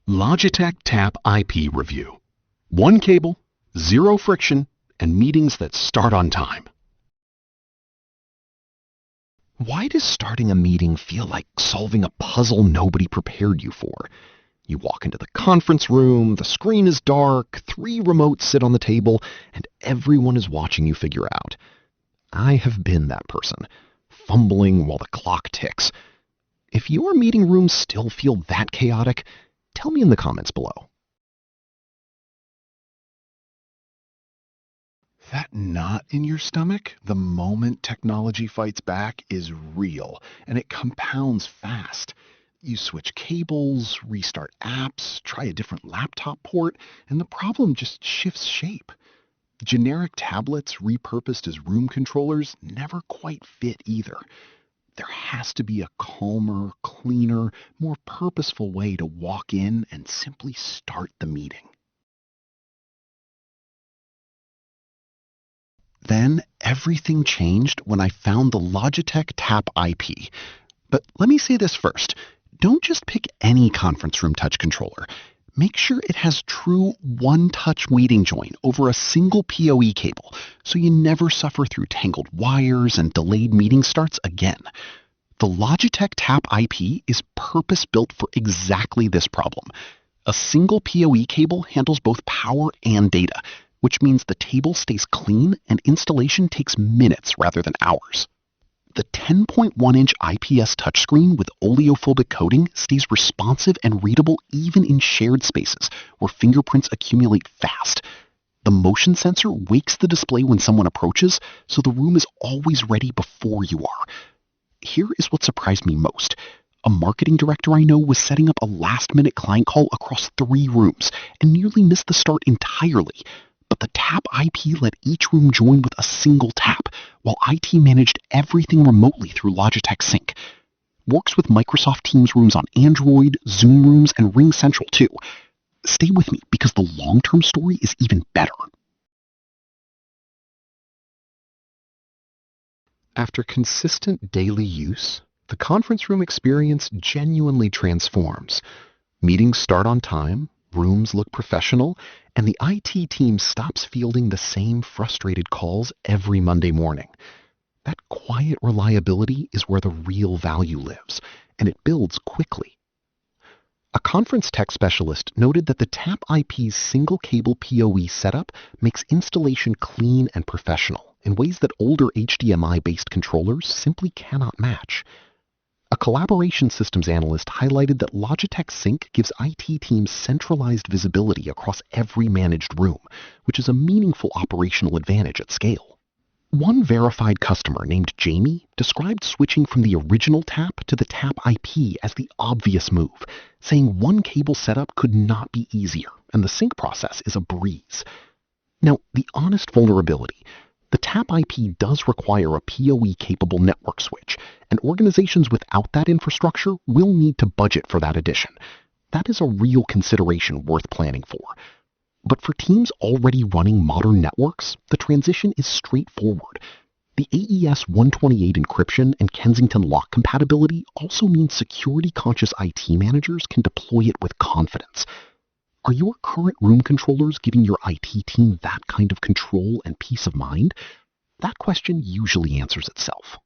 Logitech Tap IP Review. One cable, zero friction, and meetings that start on time. Why does starting a meeting feel like solving a puzzle nobody prepared you for? You walk into the conference room, the screen is dark, 3 remotes sit on the table, and everyone is watching you figure out. I have been that person, fumbling while the clock ticks. If your meeting rooms still feel that chaotic, tell me in the comments below. That knot in your stomach the moment technology fights back is real, and it compounds fast. You switch cables, restart apps, try a different laptop port, and the problem just shifts shape. Generic tablets repurposed as room controllers never quite fit either. There has to be a calmer, cleaner, more purposeful way to walk in and simply start the meeting. Then everything changed when I found the Logitech Tap IP. But let me say this first. Don't just pick any conference room touch controller. Make sure it has true one-touch meeting join over a single PoE cable, so you never suffer through tangled wires and delayed meeting starts again. The Logitech Tap IP is purpose-built for exactly this problem. A single PoE cable handles both power and data, which means the table stays clean and installation takes minutes rather than hours. The 10.1-inch IPS touchscreen with oleophobic coating stays responsive and readable even in shared spaces where fingerprints accumulate fast. The motion sensor wakes the display when someone approaches, so the room is always ready before you are. Here is what surprised me most. A marketing director I know was setting up a last-minute client call across 3 rooms and nearly missed the start entirely. But the Tap IP let each room join with a single tap, while IT managed everything remotely through Logitech Sync. Works with Microsoft Teams rooms on Android, Zoom rooms, and Ring Central too. Stay with me because the long-term story is even better. After consistent daily use, the conference room experience genuinely transforms. Meetings start on time, rooms look professional, and the IT team stops fielding the same frustrated calls every Monday morning. That quiet reliability is where the real value lives, and it builds quickly. A conference tech specialist noted that the Tap IP's single cable PoE setup makes installation clean and professional in ways that older HDMI-based controllers simply cannot match. A collaboration systems analyst highlighted that Logitech Sync gives IT teams centralized visibility across every managed room, which is a meaningful operational advantage at scale. One verified customer named Jamie described switching from the original Tap to the Tap IP as the obvious move, saying one cable setup could not be easier, and the sync process is a breeze. Now, the honest vulnerability. The Tap IP does require a PoE-capable network switch, and organizations without that infrastructure will need to budget for that addition. That is a real consideration worth planning for. But for teams already running modern networks, the transition is straightforward. The AES 128 encryption and Kensington lock compatibility also means security-conscious IT managers can deploy it with confidence. Are your current room controllers giving your IT team that kind of control and peace of mind? That question usually answers itself.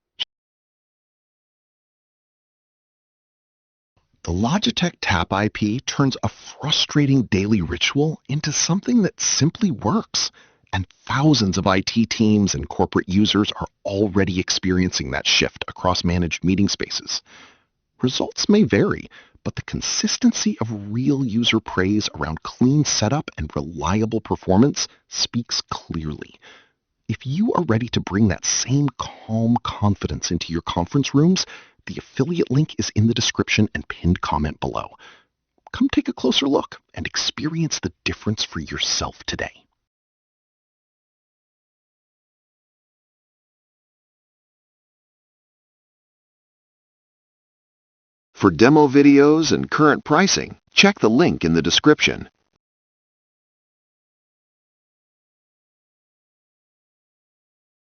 The Logitech Tap IP turns a frustrating daily ritual into something that simply works, and thousands of IT teams and corporate users are already experiencing that shift across managed meeting spaces. Results may vary, but the consistency of real user praise around clean setup and reliable performance speaks clearly. If you are ready to bring that same calm confidence into your conference rooms, the affiliate link is in the description and pinned comment below. Come take a closer look and experience the difference for yourself today. For demo videos and current pricing, check the link in the description.